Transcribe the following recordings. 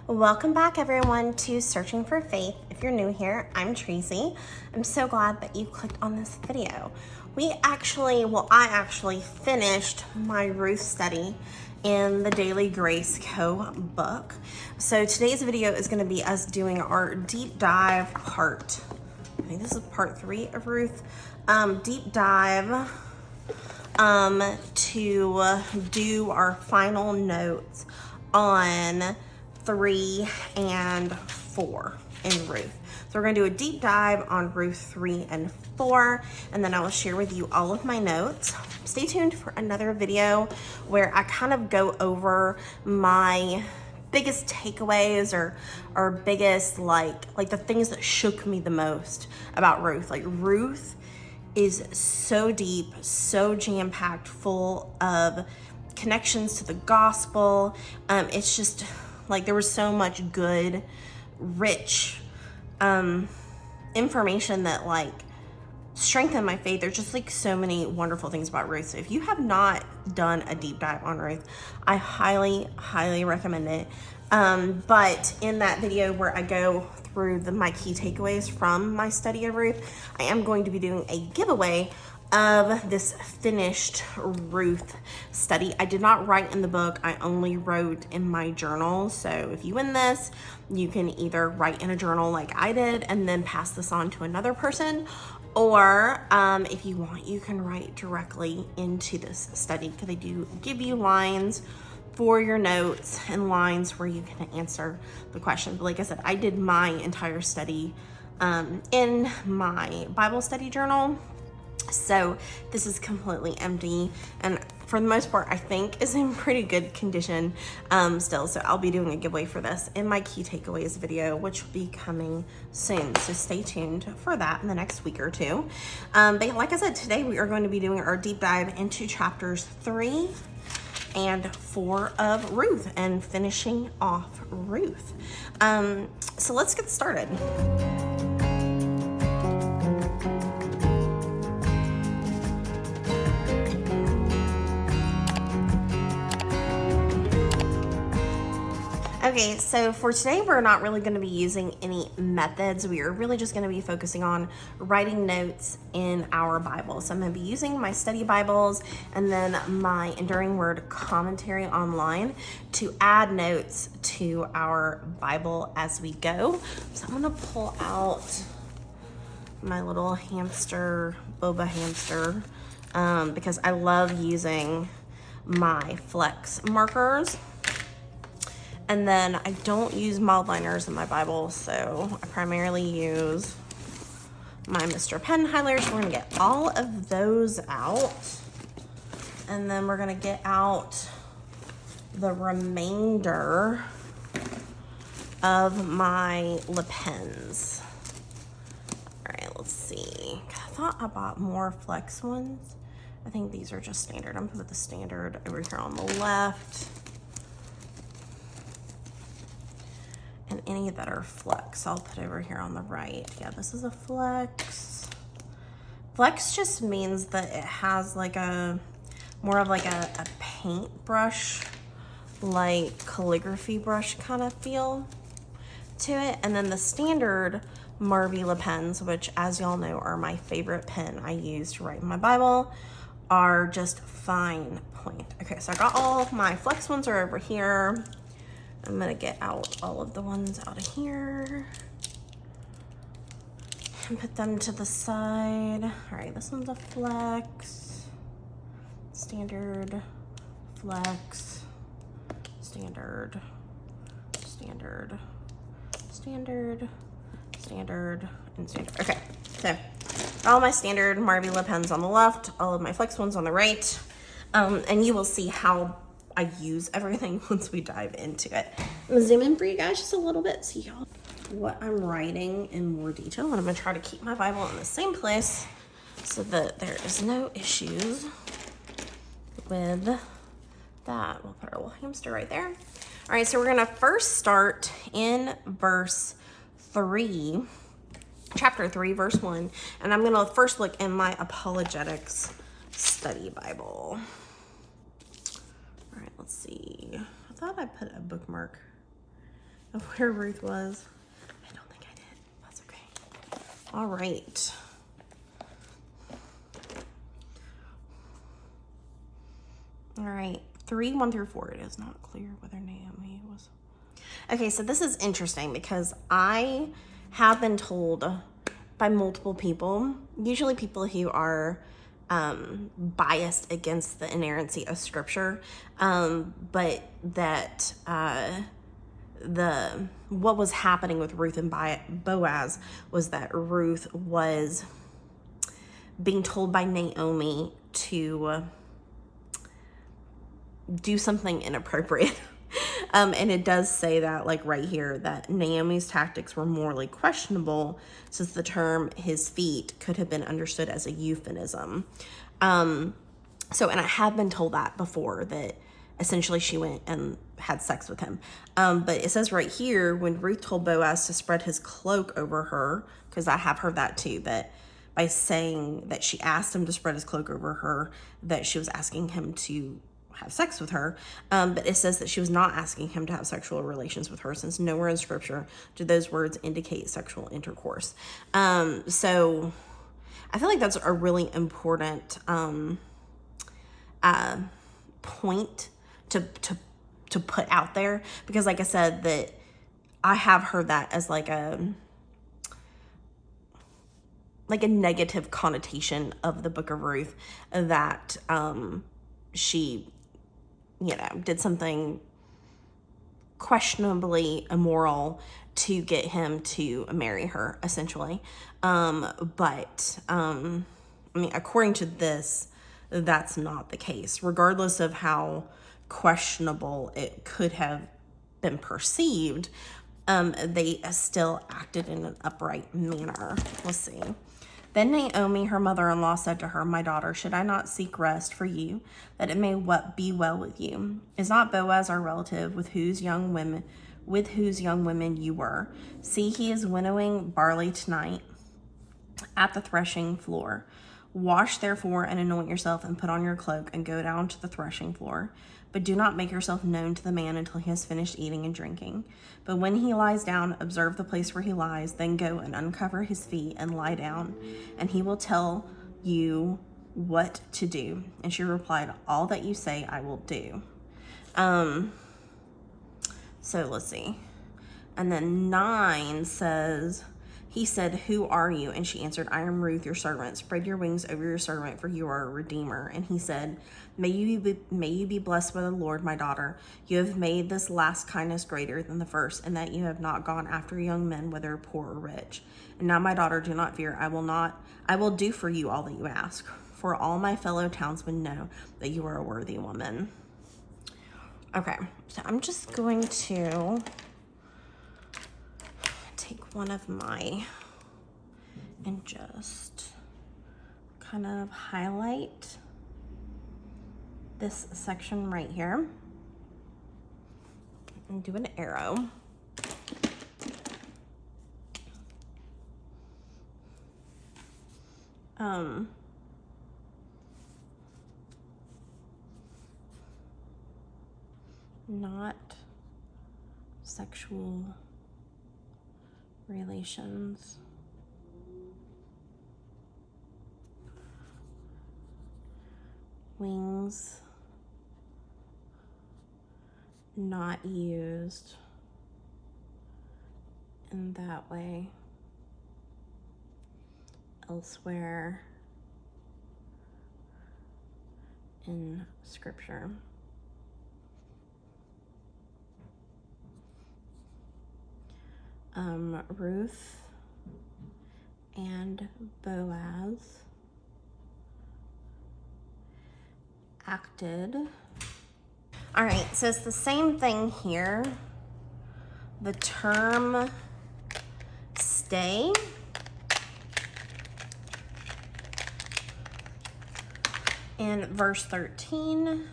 Welcome back, everyone, to Searching for Faith. If you're new here, I'm Tracy. I'm so glad that you clicked on this video. I actually finished my Ruth study in the Daily Grace Co. book. So today's video is going to be us doing our deep dive part. I think this is part 3 of Ruth. Deep dive to do our final notes on 3 and 4 in Ruth. So we're going to do a deep dive on Ruth 3 and 4, and then I will share with you all of my notes. Stay tuned for another video where I kind of go over my biggest takeaways or biggest like the things that shook me the most about Ruth. Like, Ruth is so deep, so jam-packed, full of connections to the gospel. It's just like there was so much good, rich information that like strengthened my faith. There's just like so many wonderful things about Ruth. So if you have not done a deep dive on Ruth, I highly, highly recommend it. But in that video where I go through my key takeaways from my study of Ruth, I am going to be doing a giveaway of this finished Ruth study. I did not write in the book, I only wrote in my journal. So if you win this, you can either write in a journal like I did and then pass this on to another person, or if you want, you can write directly into this study, because they do give you lines for your notes and lines where you can answer the question. But like I said, I did my entire study in my Bible study journal. So this is completely empty, and for the most part, I think is in pretty good condition still. So I'll be doing a giveaway for this in my key takeaways video, which will be coming soon. So stay tuned for that in the next week or two. But like I said, today we are going to be doing our deep dive into chapters 3 and 4 of Ruth and finishing off Ruth. So let's get started. Okay, so for today, we're not really going to be using any methods. We are really just going to be focusing on writing notes in our Bible. So I'm going to be using my study Bibles and then my Enduring Word commentary online to add notes to our Bible as we go. So I'm going to pull out my little hamster, boba hamster, because I love using my flex markers. And then I don't use mild liners in my Bible, so I primarily use my Mr. Pen highlighters. So we're gonna get all of those out. And then we're gonna get out the remainder of my lip pens. All right, let's see. I thought I bought more flex ones. I think these are just standard. I'm gonna put the standard over here on the left. And any that are flex, I'll put over here on the right. Yeah, this is a flex. Flex just means that it has like more of like a paintbrush, like calligraphy brush kind of feel to it. And then the standard Marvila pens, which as y'all know are my favorite pen I use to write in my Bible, are just fine point. Okay, so I got all of my flex ones are over here. I'm gonna get out all of the ones out of here and put them to the side. All right, this one's a flex, standard, flex, standard, standard, standard, standard, and standard. Okay, so all my standard Marvila pens on the left, all of my flex ones on the right, and you will see how I use everything once we dive into it. I'm gonna zoom in for you guys just a little bit so y'all what I'm writing in more detail. And I'm gonna try to keep my Bible in the same place so that there is no issues with that. We'll put our little hamster right there. All right, so we're gonna first start in verse 3, chapter 3, verse 1. And I'm gonna first look in my apologetics study Bible. All right, let's see. I thought I put a bookmark of where Ruth was? I don't think I did. That's okay. All right. All right. 3:1-4. It is not clear whether Naomi was. Okay, so this is interesting because I have been told by multiple people, usually people who are biased against the inerrancy of scripture, but that what was happening with Ruth and Boaz was that Ruth was being told by Naomi to do something inappropriate. And it does say that, like right here, that Naomi's tactics were morally questionable, since the term "his feet" could have been understood as a euphemism. And I have been told that before, that essentially she went and had sex with him. But it says right here, when Ruth told Boaz to spread his cloak over her, because I have heard that too, that by saying that she asked him to spread his cloak over her, that she was asking him to have sex with her. But it says that she was not asking him to have sexual relations with her, since nowhere in scripture do those words indicate sexual intercourse. So I feel like that's a really important point to put out there, because like I said, that I have heard that as like a negative connotation of the book of Ruth, that she did something questionably immoral to get him to marry her, essentially. But according to this, that's not the case. Regardless of how questionable it could have been perceived, they still acted in an upright manner. Let's see. Then Naomi, her mother-in-law, said to her, "My daughter, should I not seek rest for you, that it may be well with you? Is not Boaz our relative, with whose young women you were? See, he is winnowing barley tonight at the threshing floor. Wash therefore and anoint yourself, and put on your cloak, and go down to the threshing floor. But do not make yourself known to the man until he has finished eating and drinking. But when he lies down, observe the place where he lies, then go and uncover his feet and lie down, and he will tell you what to do." And she replied, "All that you say I will do." So let's see. And then 9 says, he said, "Who are you?" And she answered, "I am Ruth, your servant. Spread your wings over your servant, for you are a redeemer." And he said, May you be blessed by the Lord, my daughter. You have made this last kindness greater than the first, and that you have not gone after young men, whether poor or rich. And now, my daughter, do not fear. I will do for you all that you ask, for all my fellow townsmen know that you are a worthy woman. Okay, so I'm just going to take one of my and just kind of highlight this section right here and do an arrow. Not sexual relations. Wings not used in that way elsewhere in scripture. Ruth and Boaz acted. All right, so it's the same thing here. The term stay in verse 13,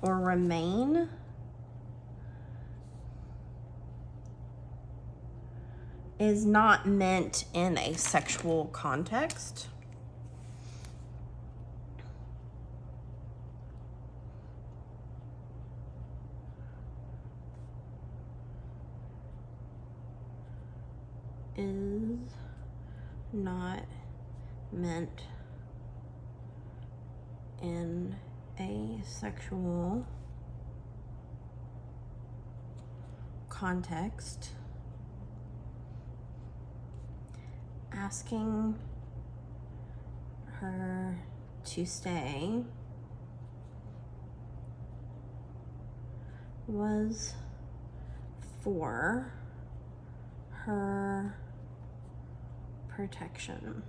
or remain, is not meant in a sexual context. is not meant in a sexual context. Asking her to stay was for her protection.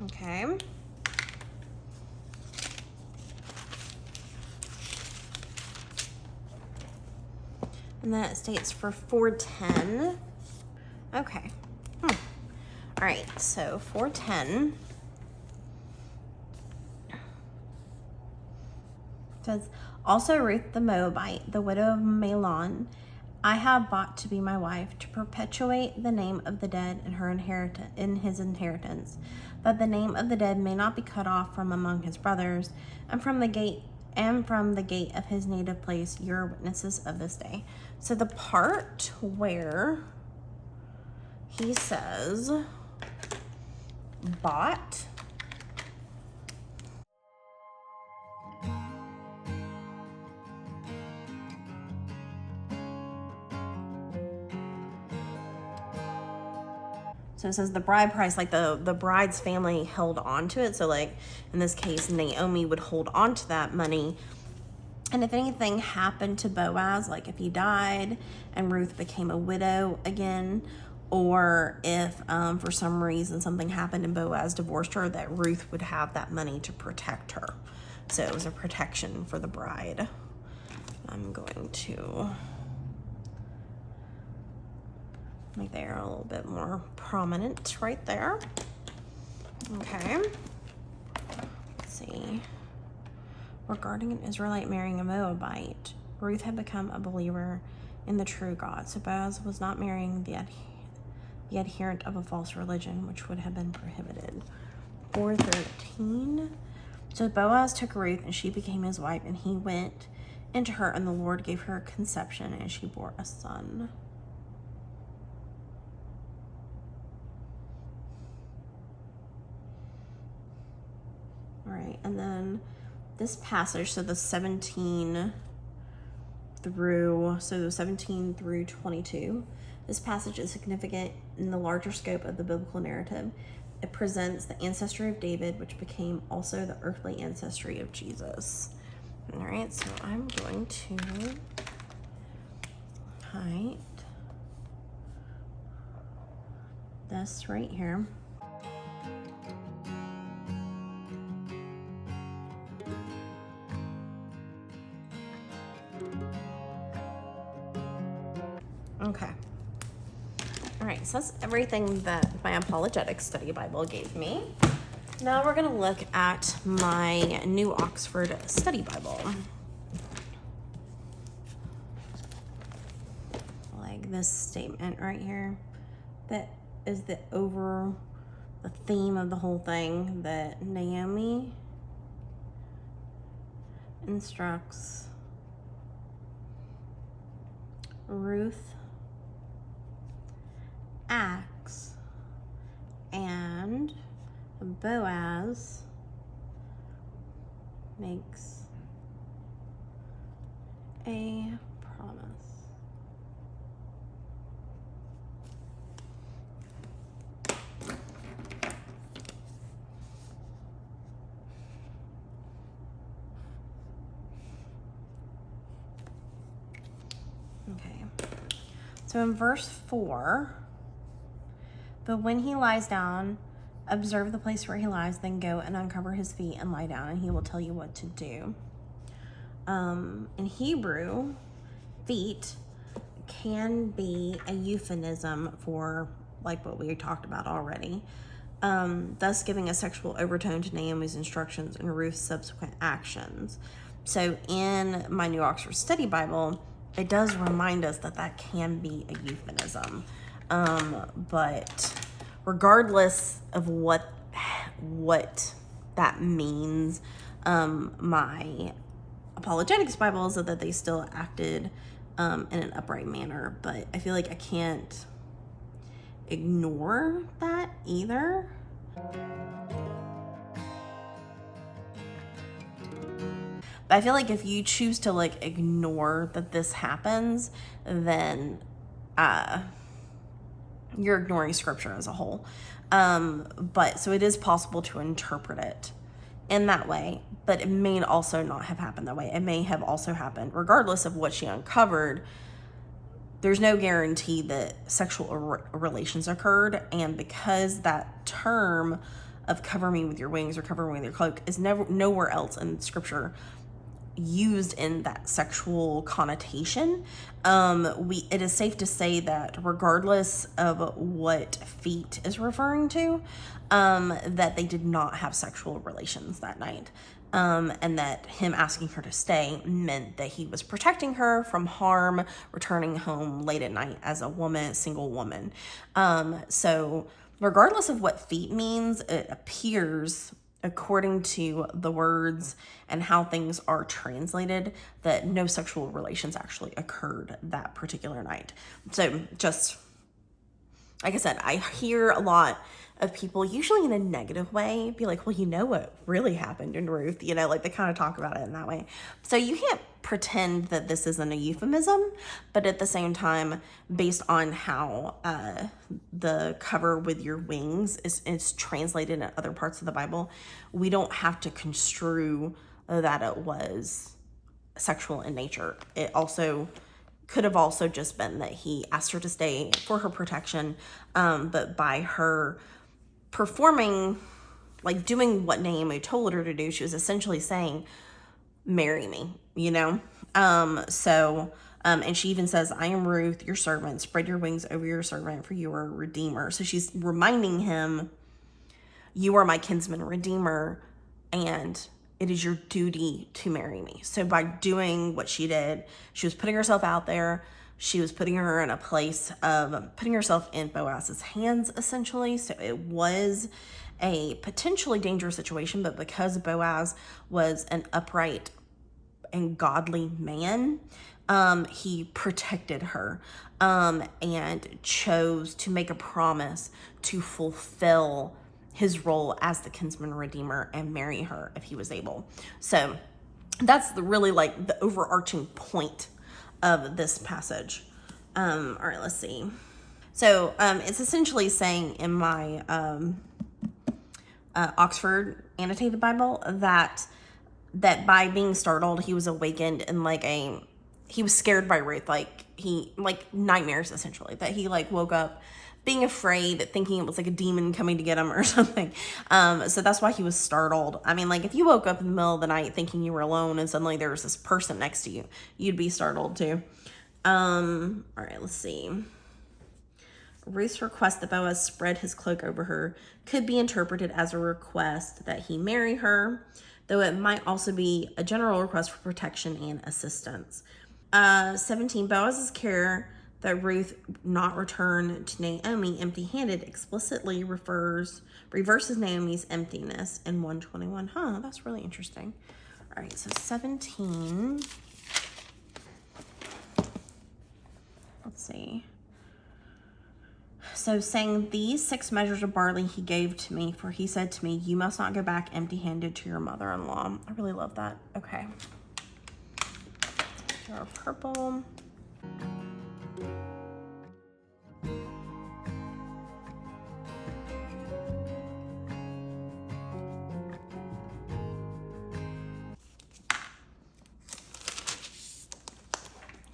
Okay. And then it states for 410. Okay. All right, so 410 says, also Ruth the Moabite, the widow of Mahlon, I have bought to be my wife, to perpetuate the name of the dead in his inheritance, that the name of the dead may not be cut off from among his brothers, and from the gate of his native place, you're witnesses of this day. So the part where he says bought, so it says the bride price, like the bride's family held on to it. So like in this case, Naomi would hold on to that money. And if anything happened to Boaz, like if he died and Ruth became a widow again, or if for some reason something happened and Boaz divorced her, that Ruth would have that money to protect her. So it was a protection for the bride. I'm going to make there a little bit more prominent right there. Okay. Let's see. Regarding an Israelite marrying a Moabite, Ruth had become a believer in the true God. So Boaz was not marrying the adherent of a false religion, which would have been prohibited. 4:13. So Boaz took Ruth, and she became his wife, and he went into her, and the Lord gave her conception, and she bore a son. All right, and then this passage, so the 17 through 22, this passage is significant in the larger scope of the biblical narrative. It presents the ancestry of David, which became also the earthly ancestry of Jesus. All right, so I'm going to hide this right here. Okay. All right, so that's everything that my apologetics study Bible gave me. Now we're going to look at my New Oxford Study Bible. Like this statement right here, that is the theme of the whole thing, that Naomi instructs Ruth acts, and Boaz makes a promise. Okay, so in verse 4, but when he lies down, observe the place where he lies, then go and uncover his feet and lie down, and he will tell you what to do. In Hebrew, feet can be a euphemism for like what we talked about already, thus giving a sexual overtone to Naomi's instructions and Ruth's subsequent actions. So in my New Oxford Study Bible, it does remind us that that can be a euphemism. But regardless of what that means, my apologetics Bible said that they still acted in an upright manner, but I feel like I can't ignore that either. But I feel like if you choose to like ignore that this happens, then you're ignoring scripture as a whole. But so it is possible to interpret it in that way, but it may also not have happened that way. It may have also happened, regardless of what she uncovered. There's no guarantee that sexual relations occurred, and because that term of cover me with your wings or cover me with your cloak is nowhere else in scripture used in that sexual connotation, it is safe to say that regardless of what feet is referring to, that they did not have sexual relations that night. And that him asking her to stay meant that he was protecting her from harm, returning home late at night as a single woman. So regardless of what feet means, it appears, according to the words and how things are translated, that no sexual relations actually occurred that particular night. So just, like I said, I hear a lot of people, usually in a negative way, be like, well, you know what really happened in Ruth, like they kind of talk about it in that way. So you can't pretend that this isn't a euphemism, but at the same time, based on how the cover with your wings is translated in other parts of the Bible, we don't have to construe that it was sexual in nature. It also could have also just been that he asked her to stay for her protection, but by her performing, like doing what Naomi told her to do, she was essentially saying, marry me, and she even says, I am Ruth, your servant, spread your wings over your servant, for you are a redeemer. So she's reminding him, you are my kinsman redeemer, and it is your duty to marry me. So by doing what she did, she was putting herself out there. She was putting her in a place of putting herself in Boaz's hands, essentially. So it was a potentially dangerous situation, but because Boaz was an upright and godly man, he protected her, and chose to make a promise to fulfill his role as the kinsman redeemer and marry her if he was able. So that's really like the overarching point of this passage. All right, let's see. So it's essentially saying in my Oxford Annotated Bible that by being startled, he was awakened in he was scared by Ruth, nightmares essentially, that he woke up being afraid, thinking it was like a demon coming to get him or something. So that's why he was startled. I mean, if you woke up in the middle of the night thinking you were alone and suddenly there was this person next to you, you'd be startled too. All right, let's see. Ruth's request that Boaz spread his cloak over her could be interpreted as a request that he marry her, though it might also be a general request for protection and assistance. 17, Boaz's care that Ruth not return to Naomi empty-handed explicitly reverses Naomi's emptiness in 121. That's really interesting. All right, so 17. Let's see. So saying, these 6 measures of barley he gave to me, for he said to me, you must not go back empty-handed to your mother-in-law. I really love that. Okay. Our purple.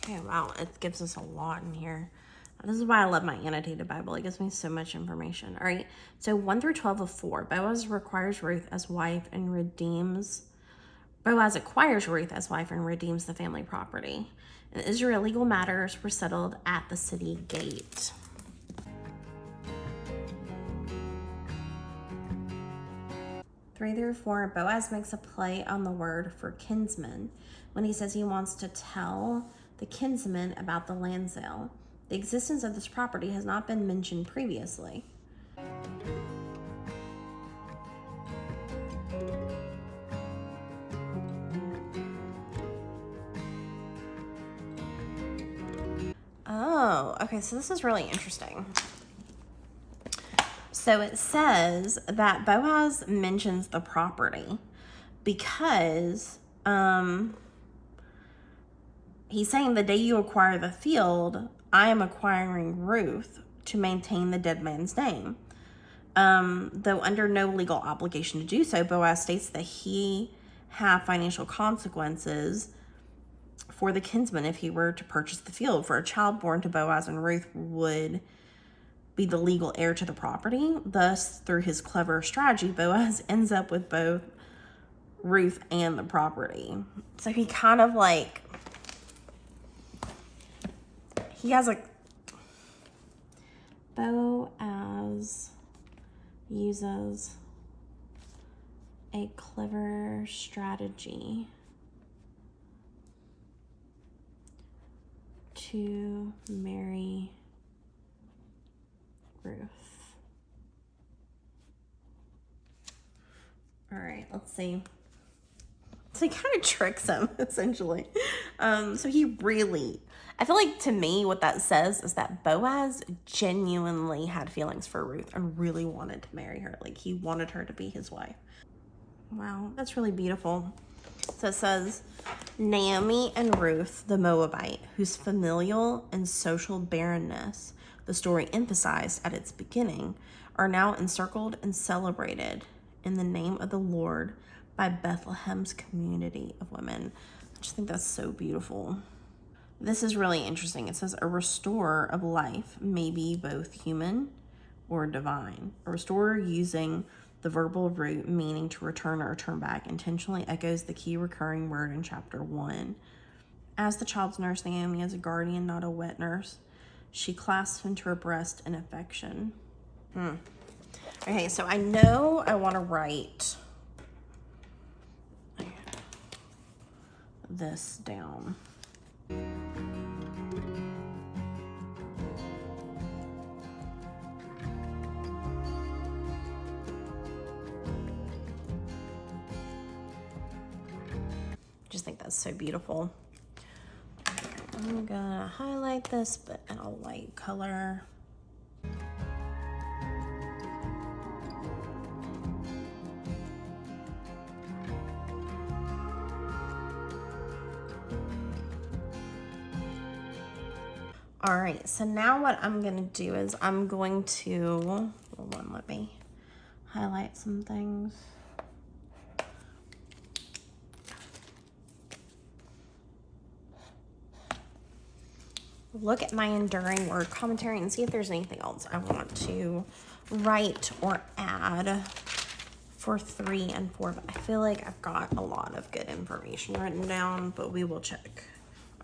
Okay, wow, it gives us a lot in here. This is why I love my annotated Bible. It gives me so much information. All right, so 1 through 12 of 4. Boaz acquires Ruth as wife and redeems the family property. And Israel legal matters were settled at the city gate. Three through 4, Boaz makes a play on the word for kinsman when he says he wants to tell the kinsman about the land sale. The existence of this property has not been mentioned previously. Oh, okay, so this is really interesting. So it says that Boaz mentions the property because he's saying the day you acquire the field, I am acquiring Ruth to maintain the dead man's name. Though under no legal obligation to do so, Boaz states that he have financial consequences for the kinsman if he were to purchase the field. For a child born to Boaz and Ruth would be the legal heir to the property. Thus, through his clever strategy, Boaz ends up with both Ruth and the property. So he kind of like, he has a, Boaz uses a clever strategy to marry Ruth. All right, let's see. So he kind of tricks him, essentially. So he really, I feel like to me what that says is that Boaz genuinely had feelings for Ruth and really wanted to marry her. Like he wanted her to be his wife. Wow, that's really beautiful. So it says, Naomi and Ruth the Moabite, whose familial and social barrenness the story emphasized at its beginning, are now encircled and celebrated in the name of the Lord by Bethlehem's community of women. I just think that's so beautiful. This is really interesting. It says a restorer of life may be both human or divine. A restorer using the verbal root meaning to return or turn back intentionally echoes the key recurring word in chapter 1. As the child's nurse, Naomi is a guardian, not a wet nurse. She clasps him to her breast in affection. Okay, so I know I want to write this down. Just think that's so beautiful. I'm gonna highlight this, but in a light color. All right, so now what I'm gonna do is I'm going to, hold on, let me highlight some things. Look at my enduring word commentary and see if there's anything else I want to write or add for 3 and 4. But I feel like I've got a lot of good information written down, but we will check.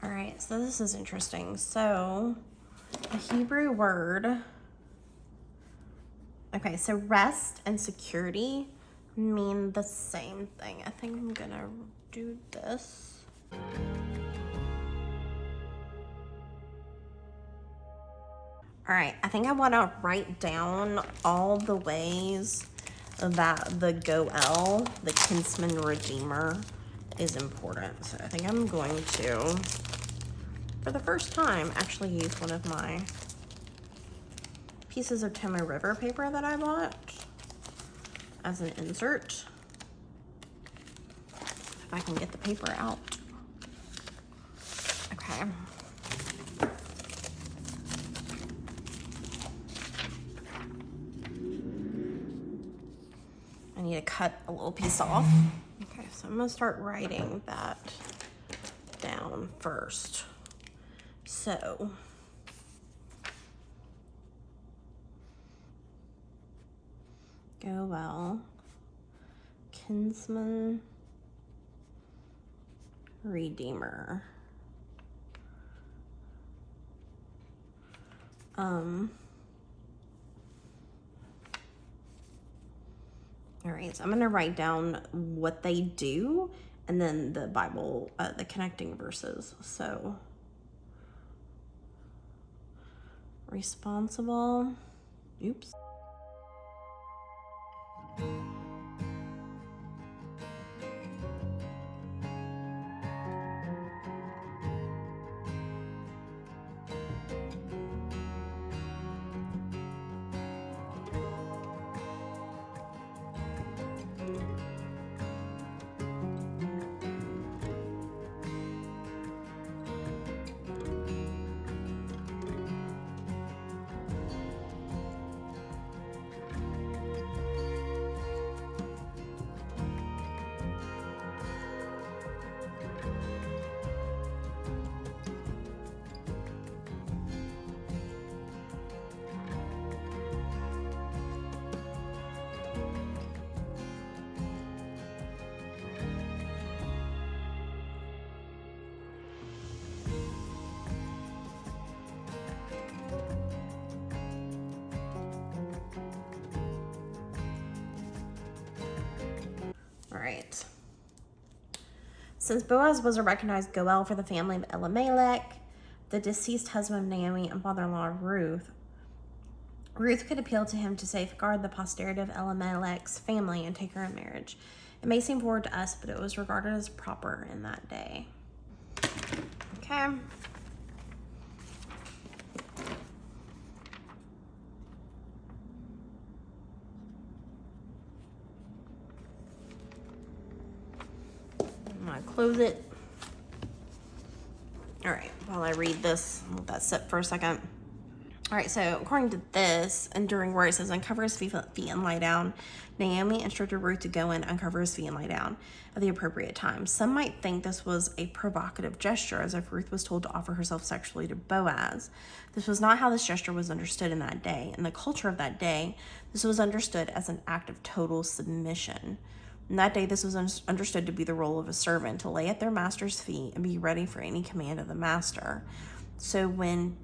All right, so this is interesting. So the Hebrew word, okay, so rest and security mean the same thing. I think I'm gonna do this. All right, I think I want to write down all the ways that the Goel, the kinsman redeemer, is important. So I think I'm going to, for the first time, actually use one of my pieces of Tomoe River paper that I bought as an insert. If I can get the paper out. Okay. I need to cut a little piece off. Okay, so I'm gonna start writing that down first. So, Goel, kinsman, redeemer. All right, so I'm gonna write down what they do and then the Bible, the connecting verses. So, responsible, oops. Since Boaz was a recognized Goel for the family of Elimelech, the deceased husband of Naomi and father-in-law of Ruth, Ruth could appeal to him to safeguard the posterity of Elimelech's family and take her in marriage. It may seem forward to us, but it was regarded as proper in that day. Okay. I'm gonna close it. All right, while I read this, I'll let that sit for a second. All right, so according to this, and during where it says uncover his feet and lie down, Naomi instructed Ruth to go and uncover his feet and lie down at the appropriate time. Some might think this was a provocative gesture, as if Ruth was told to offer herself sexually to Boaz. This was not how this gesture was understood in that day. In the culture of that day, this was understood as an act of total submission. In that day, this was understood to be the role of a servant, to lay at their master's feet and be ready for any command of the master. So when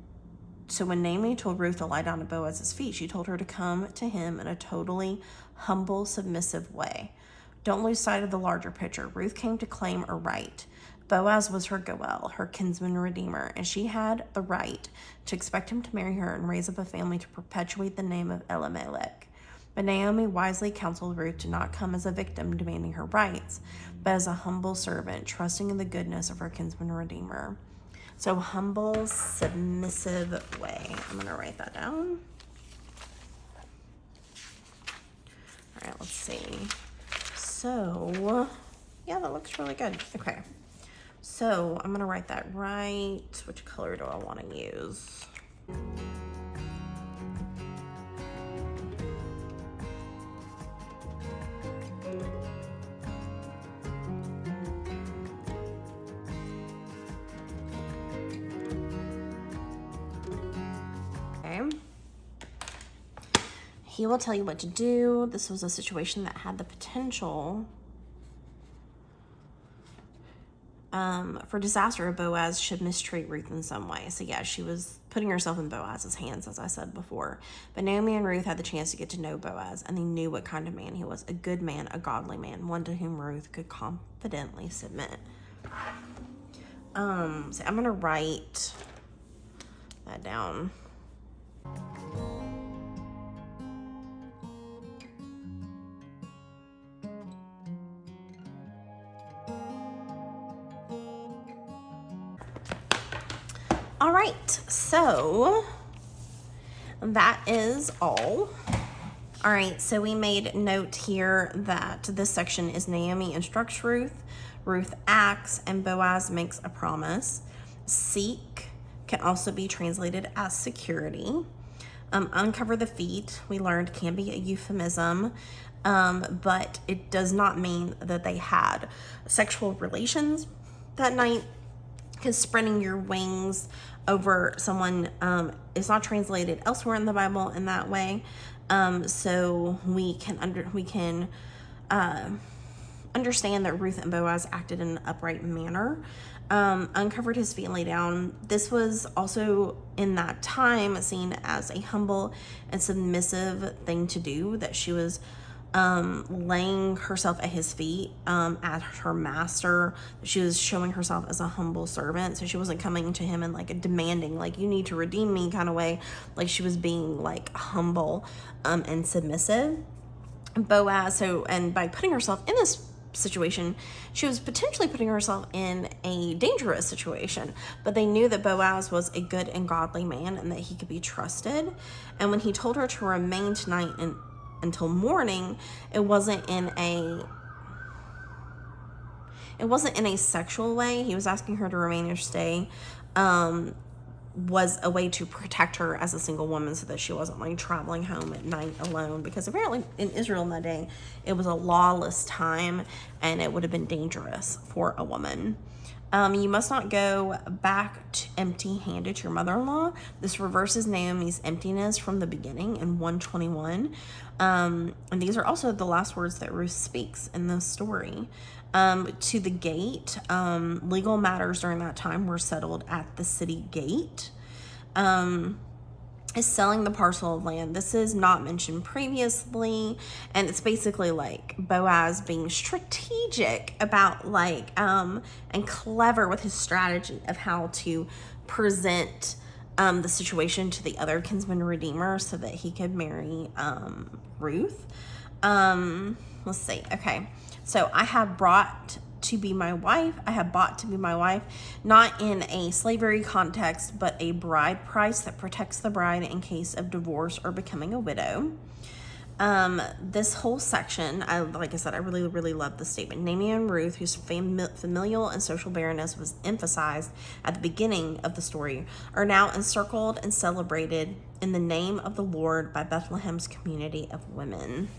Naomi told Ruth to lie down at Boaz's feet, she told her to come to him in a totally humble, submissive way. Don't lose sight of the larger picture. Ruth came to claim a right. Boaz was her Goel, her kinsman redeemer, and she had the right to expect him to marry her and raise up a family to perpetuate the name of Elimelech. But Naomi wisely counseled Ruth to not come as a victim demanding her rights, but as a humble servant, trusting in the goodness of her kinsman redeemer. So humble, submissive way. I'm going to write that down. All right, let's see. So, yeah, that looks really good. Okay. So I'm going to write that right. Which color do I want to use? He will tell you what to do. This was a situation that had the potential for disaster if Boaz should mistreat Ruth in some way. So yeah, she was putting herself in Boaz's hands, as I said before. But Naomi and Ruth had the chance to get to know Boaz, and they knew what kind of man he was. A good man, a godly man, one to whom Ruth could confidently submit. So I'm going to write that down. All right, so that is all. All right, so we made note here that this section is Naomi instructs Ruth, Ruth acts, and Boaz makes a promise. Seek can also be translated as security. Uncover the feet, we learned, can be a euphemism, but it does not mean that they had sexual relations that night, because spreading your wings over someone is not translated elsewhere in the Bible in that way. So we can understand that Ruth and Boaz acted in an upright manner, uncovered his feet and lay down. This was also in that time seen as a humble and submissive thing to do, that she was laying herself at his feet as her master. She was showing herself as a humble servant, so she wasn't coming to him in like a demanding, like, you need to redeem me kind of way. Like, she was being like humble and submissive. Boaz, and by putting herself in this situation, she was potentially putting herself in a dangerous situation, but they knew that Boaz was a good and godly man and that he could be trusted. And when he told her to remain tonight until morning, it wasn't in a sexual way. He was asking her to remain or stay, was a way to protect her as a single woman, so that she wasn't like traveling home at night alone, because apparently in Israel in that day, it was a lawless time and it would have been dangerous for a woman. You must not go back empty-handed to your mother-in-law. This reverses Naomi's emptiness from the beginning in 121. And these are also the last words that Ruth speaks in this story. To the gate, legal matters during that time were settled at the city gate. is selling the parcel of land. This is not mentioned previously, and it's basically like Boaz being strategic about like and clever with his strategy of how to present the situation to the other kinsman redeemer so that he could marry Ruth. Let's see. Okay, so I have brought to be my wife. I have bought to be my wife, not in a slavery context, but a bride price that protects the bride in case of divorce or becoming a widow. This whole section, like I said, I really, really love the statement. Naomi and Ruth, whose familial and social barrenness was emphasized at the beginning of the story, are now encircled and celebrated in the name of the Lord by Bethlehem's community of women.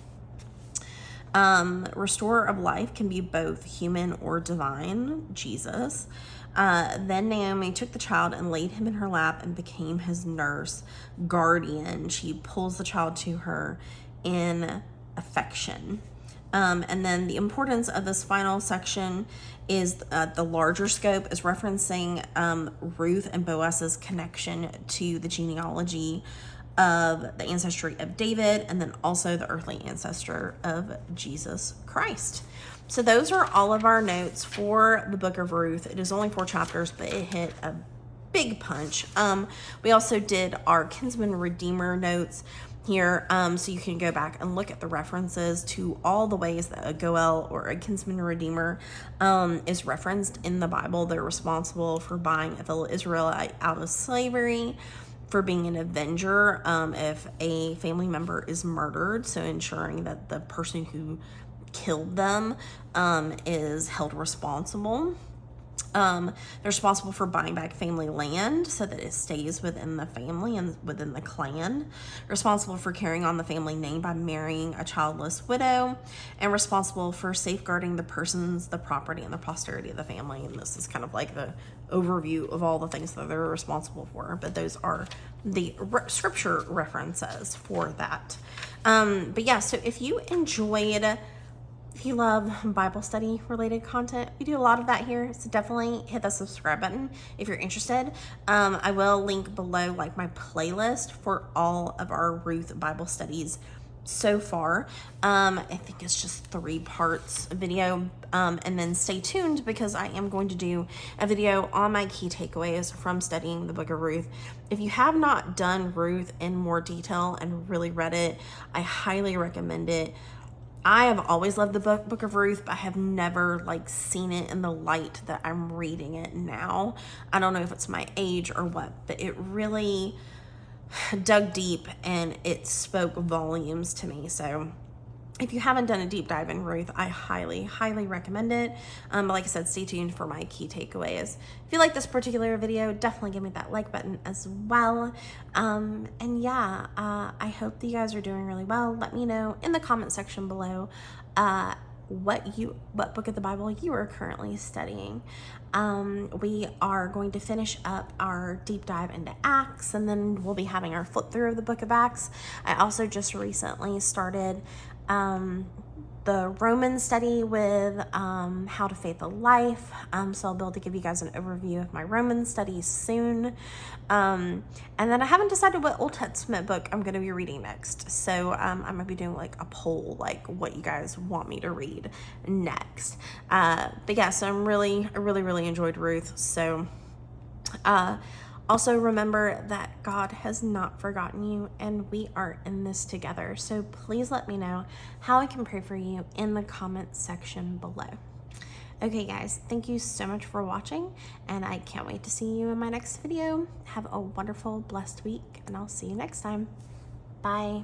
Restorer of life can be both human or divine, Jesus. Then Naomi took the child and laid him in her lap and became his nurse, guardian. She pulls the child to her in affection. And then the importance of this final section is the larger scope is referencing Ruth and Boaz's connection to the genealogy of the ancestry of David, and then also the earthly ancestor of Jesus Christ. So those are all of our notes for the book of Ruth. It is only 4 chapters, but it hit a big punch. We also did our kinsman redeemer notes here, so you can go back and look at the references to all the ways that a Goel or a kinsman redeemer is referenced in the Bible. They're responsible for buying a fellow Israelite out of slavery, for being an avenger if a family member is murdered, so ensuring that the person who killed them is held responsible. They're responsible for buying back family land so that it stays within the family and within the clan. Responsible for carrying on the family name by marrying a childless widow, and responsible for safeguarding the persons, the property, and the posterity of the family. And this is kind of like the overview of all the things that they're responsible for, but those are the scripture references for that. But yeah, so if you love Bible study related content, we do a lot of that here, so definitely hit the subscribe button if you're interested. I will link below like my playlist for all of our Ruth Bible studies so far. I think it's just 3 parts video, and then stay tuned because I am going to do a video on my key takeaways from studying the book of Ruth. If you have not done Ruth in more detail and really read it, I highly recommend it. I have always loved the book of Ruth, but I have never like seen it in the light that I'm reading it now. I don't know if it's my age or what, but it really dug deep and it spoke volumes to me. So if you haven't done a deep dive in Ruth, I highly, highly recommend it. But like I said, stay tuned for my key takeaways. If you like this particular video, definitely give me that like button as well. And yeah, I hope that you guys are doing really well. Let me know in the comment section below what book of the Bible you are currently studying. We are going to finish up our deep dive into Acts, and then we'll be having our flip through of the book of Acts. I also just recently started the Roman study with How to Faith a Life, so I'll be able to give you guys an overview of my Roman studies soon, and then I haven't decided what Old Testament book I'm going to be reading next, so I might be doing like a poll, like what you guys want me to read next. But yeah, so I really enjoyed Ruth. So also remember that God has not forgotten you, and we are in this together. So please let me know how I can pray for you in the comment section below. Okay guys, thank you so much for watching, and I can't wait to see you in my next video. Have a wonderful, blessed week, and I'll see you next time. Bye.